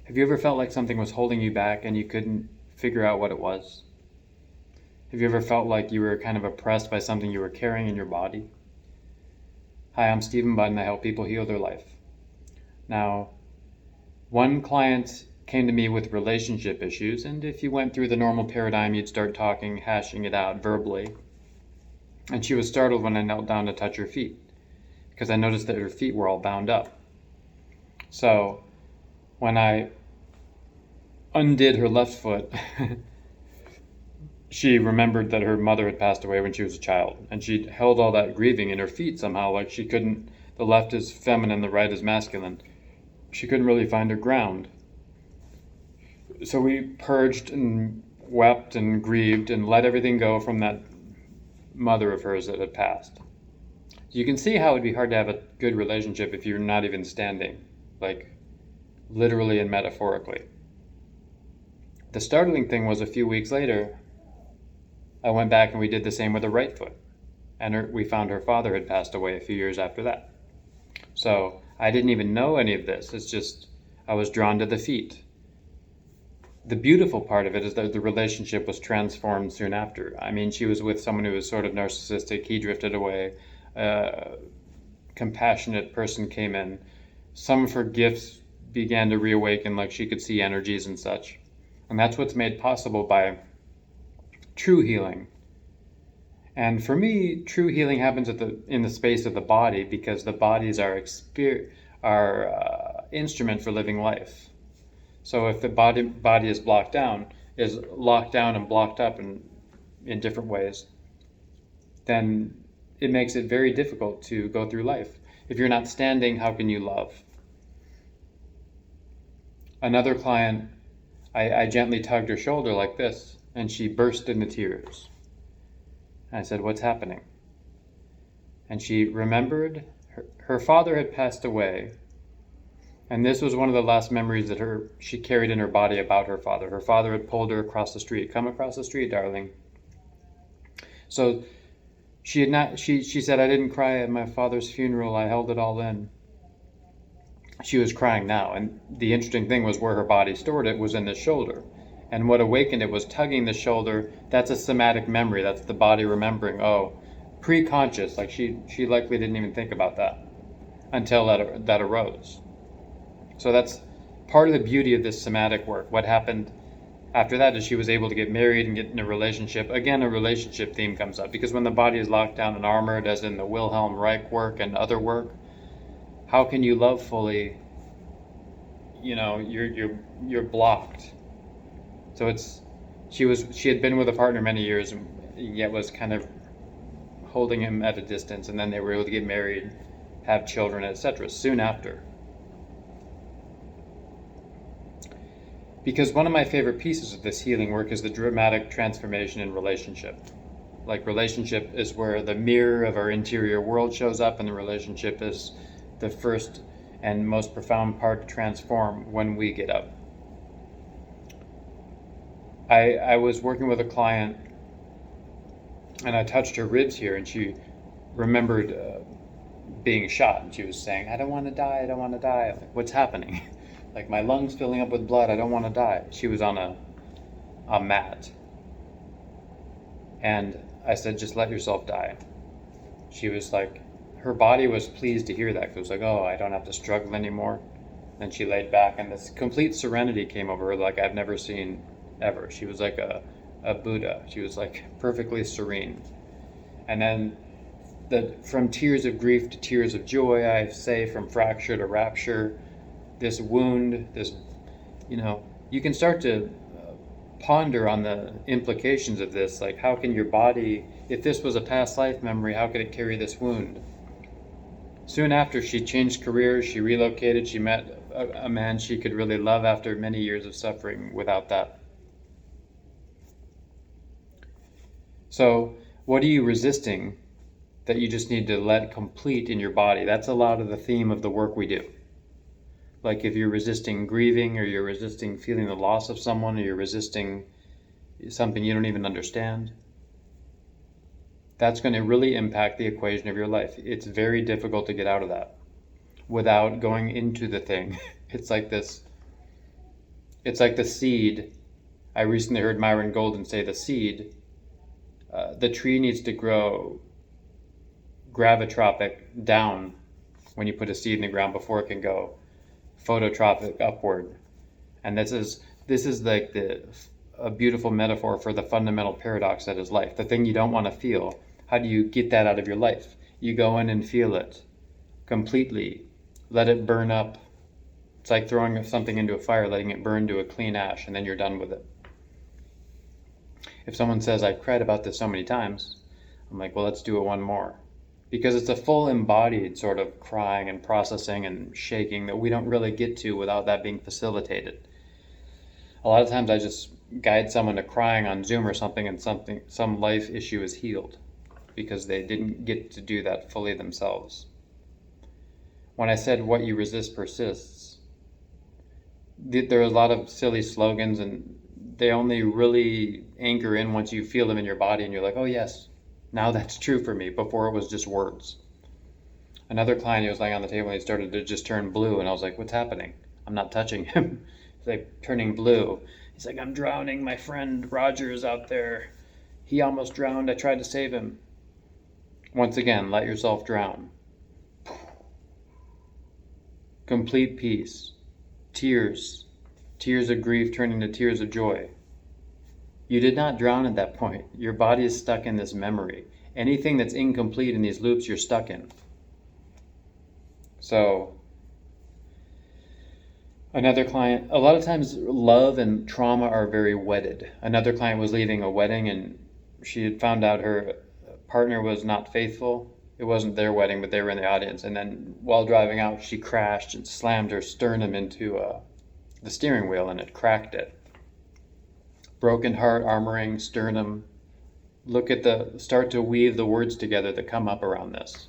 Have you ever felt like something was holding you back and you couldn't figure out what it was? Have you ever felt like you were kind of oppressed by something you were carrying in your body? Hi, I'm Stephen Budd and I help people heal their life. Now, one client came to me with relationship issues, and if you went through the normal paradigm, you'd start talking, hashing it out verbally. And she was startled when I knelt down to touch her feet, because I noticed that her feet were all bound up. So, when I undid her left foot, she remembered that her mother had passed away when she was a child, and she held all that grieving in her feet somehow, like she couldn't, the left is feminine, the right is masculine. She couldn't really find her ground. So we purged and wept and grieved and let everything go from that mother of hers that had passed. You can see how it would be hard to have a good relationship if you're not even standing, like literally and metaphorically. The startling thing was a few weeks later, I went back and we did the same with her right foot. And we found her father had passed away a few years after that. So I didn't even know any of this. It's just I was drawn to the feet. The beautiful part of it is that the relationship was transformed soon after. I mean, she was with someone who was sort of narcissistic. He drifted away. A compassionate person came in. Some of her gifts began to reawaken, like she could see energies and such. And that's what's made possible by true healing. And for me, true healing happens in the space of the body, because the body is our instrument for living life. So if the body is locked down and blocked up in different ways, then it makes it very difficult to go through life. If you're not standing, how can you love? Another client, I gently tugged her shoulder like this, and she burst into tears. And I said, "What's happening?" And she remembered her father had passed away. And this was one of the last memories that she carried in her body about her father. Her father had pulled her across the street. "Come across the street, darling." So she said, "I didn't cry at my father's funeral. I held it all in." She was crying now. And the interesting thing was where her body stored it was in the shoulder. And what awakened it was tugging the shoulder. That's a somatic memory. That's the body remembering. Oh, pre-conscious. Like she likely didn't even think about that until that arose. So that's part of the beauty of this somatic work. What happened after that is she was able to get married and get in a relationship. Again, a relationship theme comes up, because when the body is locked down and armored, as in the Wilhelm Reich work and other work, how can you love fully? You know, you're blocked. So she had been with a partner many years, and yet was kind of holding him at a distance, and then they were able to get married, have children, etc. soon after. Because one of my favorite pieces of this healing work is the dramatic transformation in relationship. Like, relationship is where the mirror of our interior world shows up, and the relationship is the first and most profound part to transform when we get up. I was working with a client, and I touched her ribs here, and she remembered being shot, and she was saying, "I don't want to die, I don't want to die." I'm like, "What's happening?" Like, "My lungs filling up with blood, I don't want to die." She was on a mat. And I said, "Just let yourself die." She was like, her body was pleased to hear that, because it was like, "Oh, I don't have to struggle anymore." Then she laid back, and this complete serenity came over her, like I've never seen ever. She was like a Buddha. She was like perfectly serene. And then from tears of grief to tears of joy, I say, from fracture to rapture, this wound, you can start to ponder on the implications of this. Like, how can your body, if this was a past life memory, how could it carry this wound? Soon after, she changed careers, she relocated, she met a man she could really love after many years of suffering without that. So, what are you resisting that you just need to let complete in your body? That's a lot of the theme of the work we do. Like, if you're resisting grieving, or you're resisting feeling the loss of someone, or you're resisting something you don't even understand, that's going to really impact the equation of your life. It's very difficult to get out of that without going into the thing. It's like this It's like the seed. I recently heard Myron Golden say the tree needs to grow gravitropic down when you put a seed in the ground before it can go phototropic upward. And this is like a beautiful metaphor for the fundamental paradox that is life. The thing you don't want to feel, how do you get that out of your life? You go in and feel it completely. Let it burn up. It's like throwing something into a fire, letting it burn to a clean ash, and then you're done with it. If someone says, I've cried about this so many times, I'm like, well, let's do it one more. Because it's a full embodied sort of crying and processing and shaking that we don't really get to without that being facilitated. A lot of times I just guide someone to crying on Zoom or something, and some life issue is healed because they didn't get to do that fully themselves. When I said what you resist persists, there are a lot of silly slogans, and they only really anchor in once you feel them in your body and you're like, oh yes, now that's true for me. Before it was just words. Another client, he was lying on the table and he started to just turn blue, and I was like, what's happening? I'm not touching him. He's like turning blue. He's like, I'm drowning. My friend Roger is out there. He almost drowned. I tried to save him. Once again, let yourself drown. Complete peace. Tears. Tears of grief turning to tears of joy. You did not drown at that point. Your body is stuck in this memory. Anything that's incomplete in these loops, you're stuck in. So, another client, a lot of times love and trauma are very wedded. Another client was leaving a wedding and she had found out her partner was not faithful. It wasn't their wedding, but they were in the audience. And then while driving out, she crashed and slammed her sternum into the steering wheel, and it cracked it. Broken heart, armoring, sternum. Start to weave the words together that come up around this.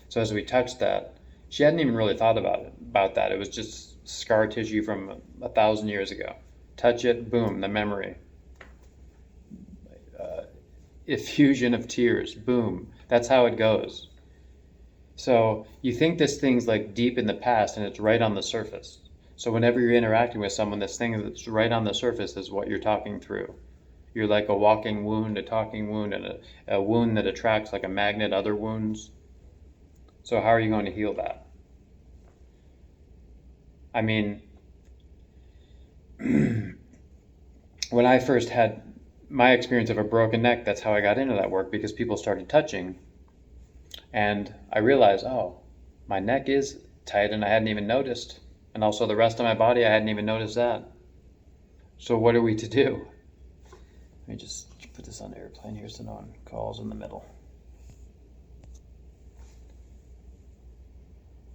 So as we touched that, she hadn't even really thought about that. It was just scar tissue from 1,000 years ago. Touch it, boom, the memory. Effusion of tears, boom. That's how it goes. So you think this thing's like deep in the past and it's right on the surface. So whenever you're interacting with someone, this thing that's right on the surface is what you're talking through. You're like a walking wound, a talking wound, and a wound that attracts like a magnet other wounds. So how are you going to heal that? I mean, when I first had my experience of a broken neck, that's how I got into that work, because people started touching. And I realized, oh, my neck is tight and I hadn't even noticed. And also the rest of my body, I hadn't even noticed that. So what are we to do? Let me just put this on airplane here so no one calls in the middle.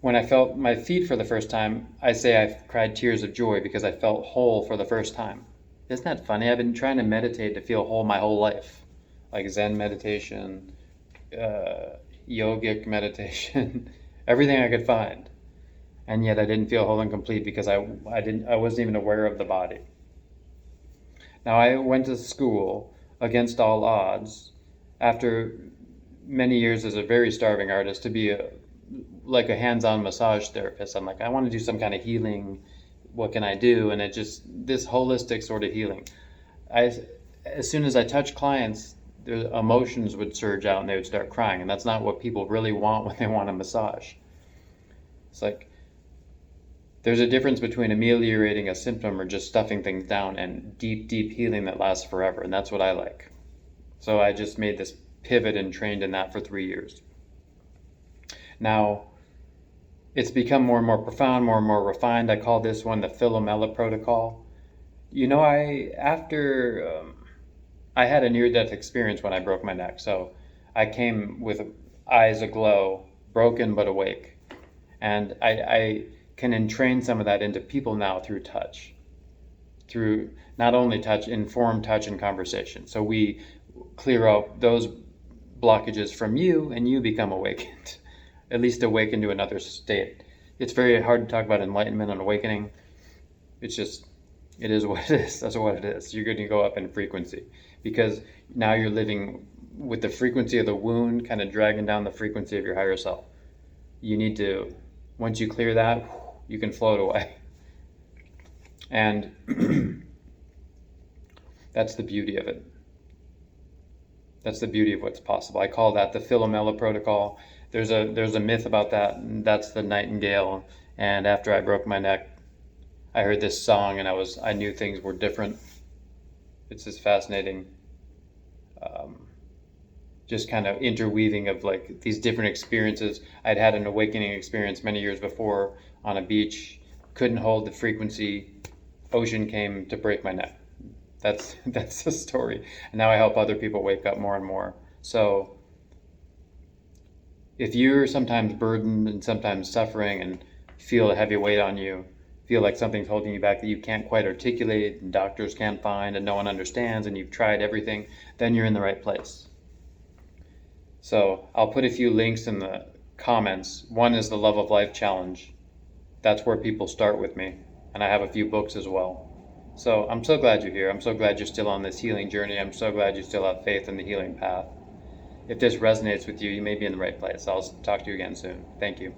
When I felt my feet for the first time, I say I cried tears of joy because I felt whole for the first time. Isn't that funny? I've been trying to meditate to feel whole my whole life. Like Zen meditation, yogic meditation, everything I could find. And yet I didn't feel whole and complete because I wasn't even aware of the body. Now I went to school against all odds after many years as a very starving artist to be like a hands-on massage therapist. I'm like, I want to do some kind of healing. What can I do? And this holistic sort of healing. As soon as I touch clients, their emotions would surge out and they would start crying. And that's not what people really want when they want a massage. It's like, there's a difference between ameliorating a symptom or just stuffing things down and deep, deep healing that lasts forever. And that's what I like. So I just made this pivot and trained in that for 3 years. Now, it's become more and more profound, more and more refined. I call this one the Philomela Protocol. You know, I had a near-death experience when I broke my neck. So I came with eyes aglow, broken but awake. And I can entrain some of that into people now through touch. Through not only touch, informed touch and conversation. So we clear out those blockages from you and you become awakened. At least awaken to another state. It's very hard to talk about enlightenment and awakening. It's just, it is what it is. That's what it is. You're going to go up in frequency because now you're living with the frequency of the wound kind of dragging down the frequency of your higher self. You need to, once you clear that, you can float away. And that's the beauty of it. That's the beauty of what's possible. I call that the Philomela protocol. There's a myth about that, and that's the nightingale. And after I broke my neck, I heard this song, and I knew things were different. It's this fascinating, just kind of interweaving of like these different experiences. I'd had an awakening experience many years before on a beach, couldn't hold the frequency. Ocean came to break my neck. That's the story. And now I help other people wake up more and more. So if you're sometimes burdened and sometimes suffering and feel a heavy weight on you, feel like something's holding you back that you can't quite articulate and doctors can't find and no one understands and you've tried everything, then you're in the right place. So I'll put a few links in the comments. One is the Love of Life Challenge. That's where people start with me. And I have a few books as well. So I'm so glad you're here. I'm so glad you're still on this healing journey. I'm so glad you still have faith in the healing path. If this resonates with you, you may be in the right place. I'll talk to you again soon. Thank you.